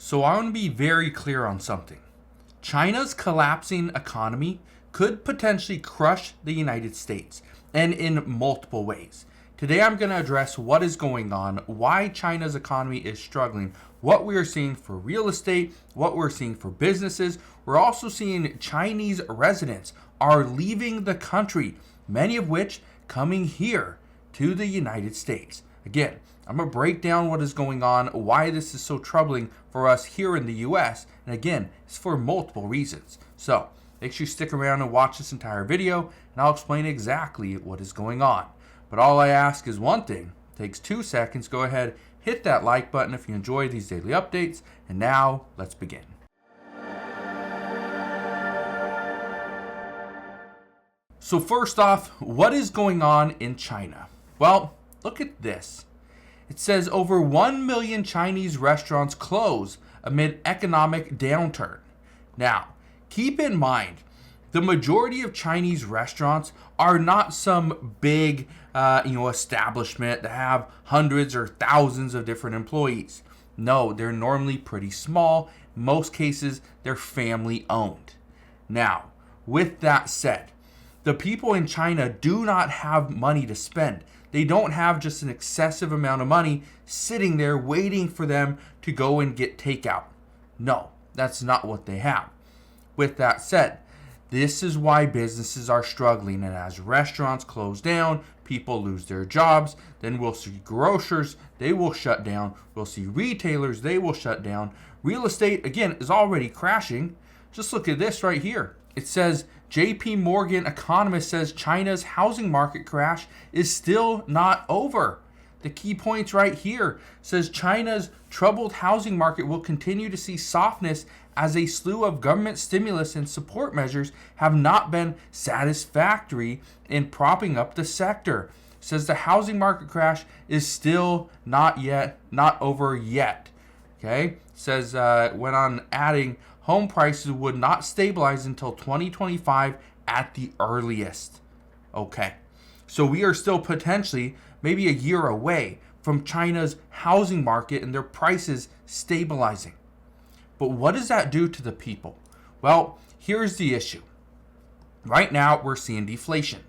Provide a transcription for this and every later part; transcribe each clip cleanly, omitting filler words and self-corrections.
So I want to be very clear on something. China's collapsing economy could potentially crush the United States, and in multiple ways. Today I'm going to address what is going on, why China's economy is struggling, what we are seeing for real estate, what we're seeing for businesses. We're also seeing Chinese residents are leaving the country, many of which coming here to the United States. Again, I'm going to break down what is going on, why this is so troubling for us here in the US, and again, it's for multiple reasons. So, make sure you stick around and watch this entire video, and I'll explain exactly what is going on. But all I ask is one thing. It takes 2 seconds. Go ahead, hit that like button if you enjoy these daily updates, and now let's begin. So first off, what is going on in China? Well, look at this. It says over 1 million Chinese restaurants close amid economic downturn. Now, keep in mind, the majority of Chinese restaurants are not some big, establishment that have hundreds or thousands of different employees. No, they're normally pretty small. In most cases, they're family owned. Now, with that said, the people in China do not have money to spend. They don't have just an excessive amount of money sitting there waiting for them to go and get takeout. No, that's not what they have. With that said, this is why businesses are struggling, and as restaurants close down, people lose their jobs. Then we'll see grocers, they will shut down. We'll see retailers, they will shut down. Real estate, again, is already crashing. Just look at this right here. It says JP Morgan economist says China's housing market crash is still not over. The key points right here says China's troubled housing market will continue to see softness as a slew of government stimulus and support measures have not been satisfactory in propping up the sector. Says the housing market crash is still not over yet. Okay, says went on adding home prices would not stabilize until 2025 at the earliest. Okay, so we are still potentially maybe a year away from China's housing market and their prices stabilizing. But what does that do to the people? Well, here's the issue. Right now, we're seeing deflation.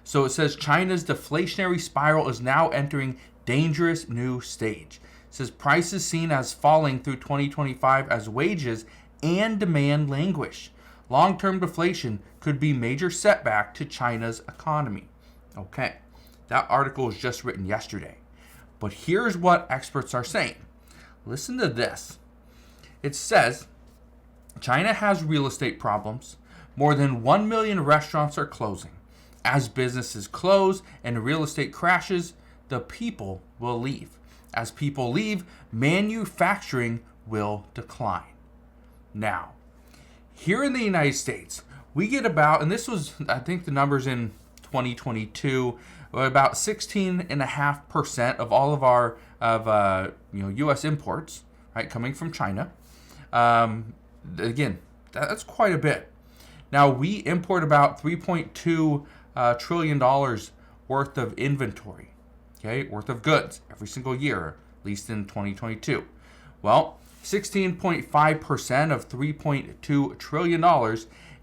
So it says China's deflationary spiral is now entering dangerous new stage. It says prices seen as falling through 2025 as wages and demand languish. Long-term deflation could be major setback to China's economy. Okay, that article was just written yesterday. But here's what experts are saying. Listen to this. It says China has real estate problems. More than 1 million restaurants are closing. As businesses close and real estate crashes, the people will leave. As people leave, manufacturing will decline. Now, here in the United States, we get about, and this was, I think the numbers in 2022, about 16.5% of all of our U.S. imports, right, coming from China. Again, that's quite a bit. Now, we import about $3.2 trillion worth of inventory, okay, worth of goods every single year, at least in 2022. Well, 16.5% of $3.2 trillion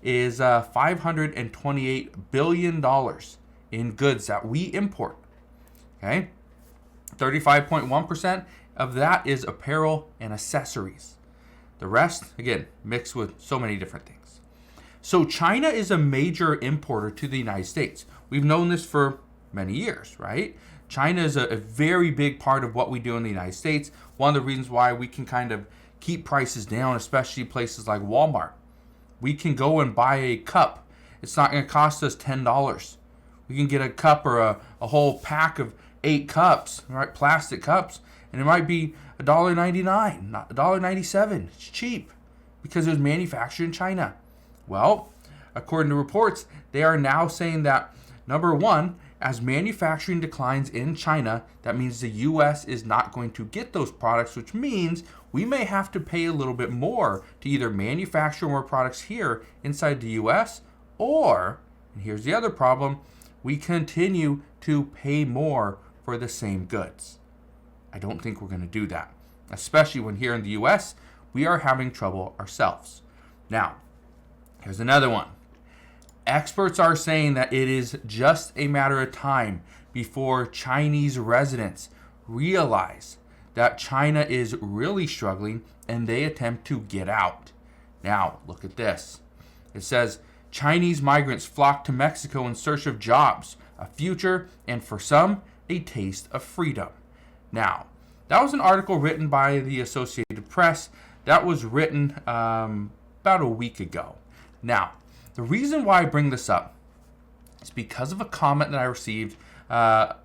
is $528 billion in goods that we import. Okay, 35.1% of that is apparel and accessories. The rest, again, mixed with so many different things. So China is a major importer to the United States. We've known this for many years, right? China is a very big part of what we do in the United States. One of the reasons why we can kind of keep prices down, especially places like Walmart. We can go and buy a cup. It's not going to cost us $10. We can get a cup or a whole pack of 8 cups, right? Plastic cups, and it might be $1.99, not $1.97. It's cheap because it was manufactured in China. Well, according to reports, they are now saying that, number one, as manufacturing declines in China, that means the U.S. is not going to get those products, which means we may have to pay a little bit more to either manufacture more products here inside the U.S. or, and here's the other problem, we continue to pay more for the same goods. I don't think we're going to do that, especially when here in the U.S., we are having trouble ourselves. Now, here's another one. Experts are saying that it is just a matter of time before Chinese residents realize that China is really struggling and they attempt to get out. Now, look at this. It says, Chinese migrants flock to Mexico in search of jobs, a future, and for some, a taste of freedom. Now, that was an article written by the Associated Press. That was written about a week ago. Now, the reason why I bring this up is because of a comment that I received about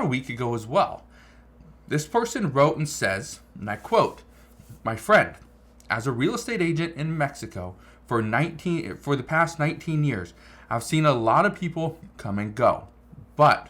a week ago as well. This person wrote and says, and I quote, "My friend, as a real estate agent in Mexico for the past 19 years, I've seen a lot of people come and go, but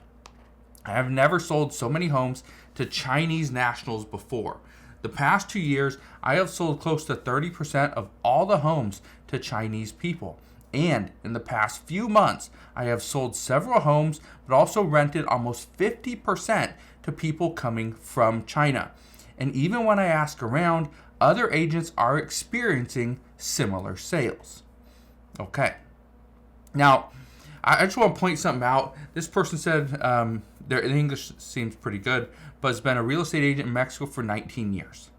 I have never sold so many homes to Chinese nationals before. The past 2 years, I have sold close to 30% of all the homes to Chinese people. And in the past few months, I have sold several homes, but also rented almost 50% to people coming from China. And even when I ask around, other agents are experiencing similar sales." Okay. Now, I just want to point something out. This person said their English seems pretty good, but has been a real estate agent in Mexico for 19 years.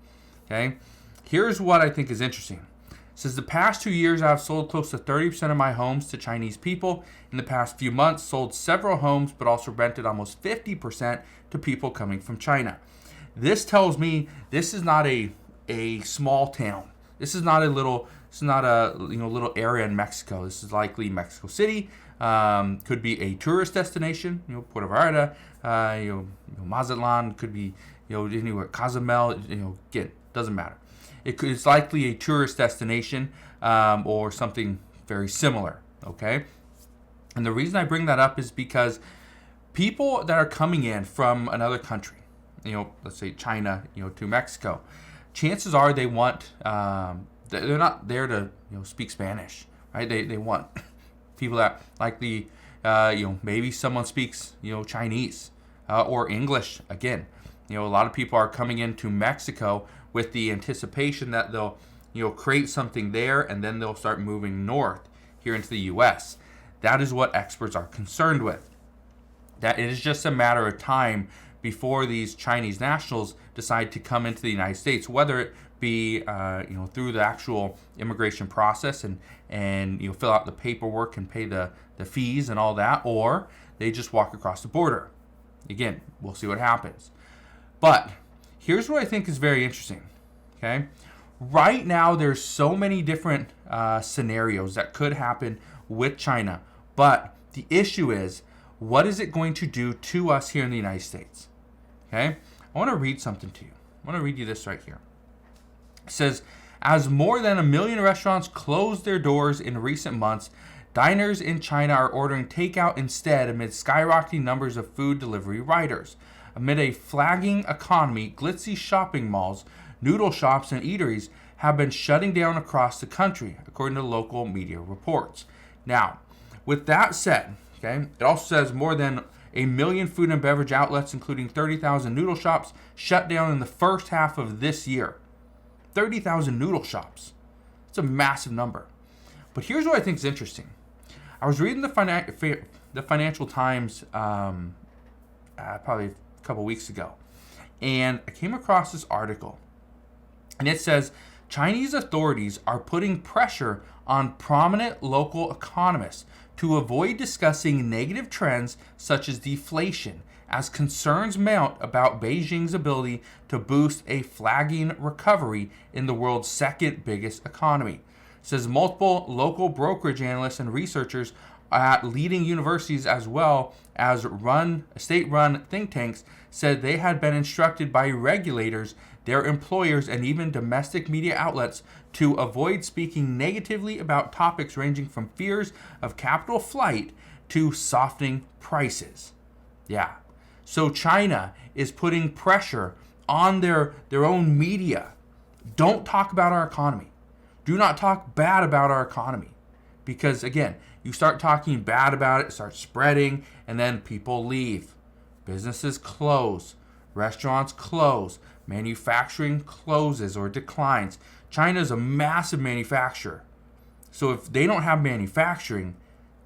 Okay. Here's what I think is interesting. It says the past 2 years, I've sold close to 30% of my homes to Chinese people. In the past few months, sold several homes, but also rented almost 50% to people coming from China. This tells me this is not a small town. This is not a little little area in Mexico. This is likely Mexico City. Could be a tourist destination. Puerto Vallarta. Mazatlan. Could be anywhere. Cozumel. Again, doesn't matter. It's likely a tourist destination or something very similar. Okay, and the reason I bring that up is because people that are coming in from another country, let's say China, to Mexico, chances are they want. They're not there to speak Spanish, right? They want people that likely maybe someone speaks Chinese or English. Again, a lot of people are coming into Mexico with the anticipation that they'll create something there and then they'll start moving north here into the U.S. That is what experts are concerned with. That it is just a matter of time before these Chinese nationals decide to come into the United States, whether it be through the actual immigration process and fill out the paperwork and pay the fees and all that, or they just walk across the border. Again, we'll see what happens. But here's what I think is very interesting. Okay, right now there's so many different scenarios that could happen with China, but the issue is, what is it going to do to us here in the United States? Okay, I want to read something to you. I want to read you this right here. It says, as more than 1 million restaurants closed their doors in recent months, diners in China are ordering takeout instead amid skyrocketing numbers of food delivery riders. Amid a flagging economy, glitzy shopping malls, noodle shops, and eateries have been shutting down across the country, according to local media reports. Now, with that said, okay, it also says more than 1 million food and beverage outlets, including 30,000 noodle shops, shut down in the first half of this year. 30,000 noodle shops. It's a massive number. But here's what I think is interesting. I was reading the Financial Times probably a couple weeks ago, and I came across this article, and it says Chinese authorities are putting pressure on prominent local economists to avoid discussing negative trends such as deflation, as concerns mount about Beijing's ability to boost a flagging recovery in the world's second biggest economy. It says multiple local brokerage analysts and researchers at leading universities as well as state-run think tanks said they had been instructed by regulators, their employers, and even domestic media outlets to avoid speaking negatively about topics ranging from fears of capital flight to softening prices. Yeah. So China is putting pressure on their own media. Don't talk about our economy. Do not talk bad about our economy. Because again, you start talking bad about it, start spreading, and then people leave. Businesses close. Restaurants close. manufacturing closes or declines. China is a massive manufacturer. So if they don't have manufacturing,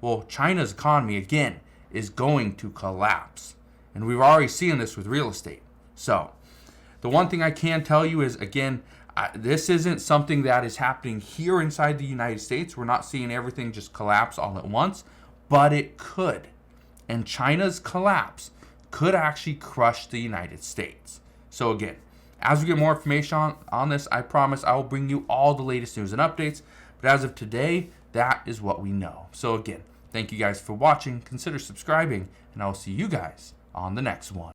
well, China's economy, again, is going to collapse. And we've already seen this with real estate. So the one thing I can tell you is, again, this isn't something that is happening here inside the United States. We're not seeing everything just collapse all at once, but it could. And China's collapse could actually crush the United States. So again, as we get more information on this, I promise I will bring you all the latest news and updates. But as of today, that is what we know. So again, thank you guys for watching. Consider subscribing, and I will see you guys on the next one.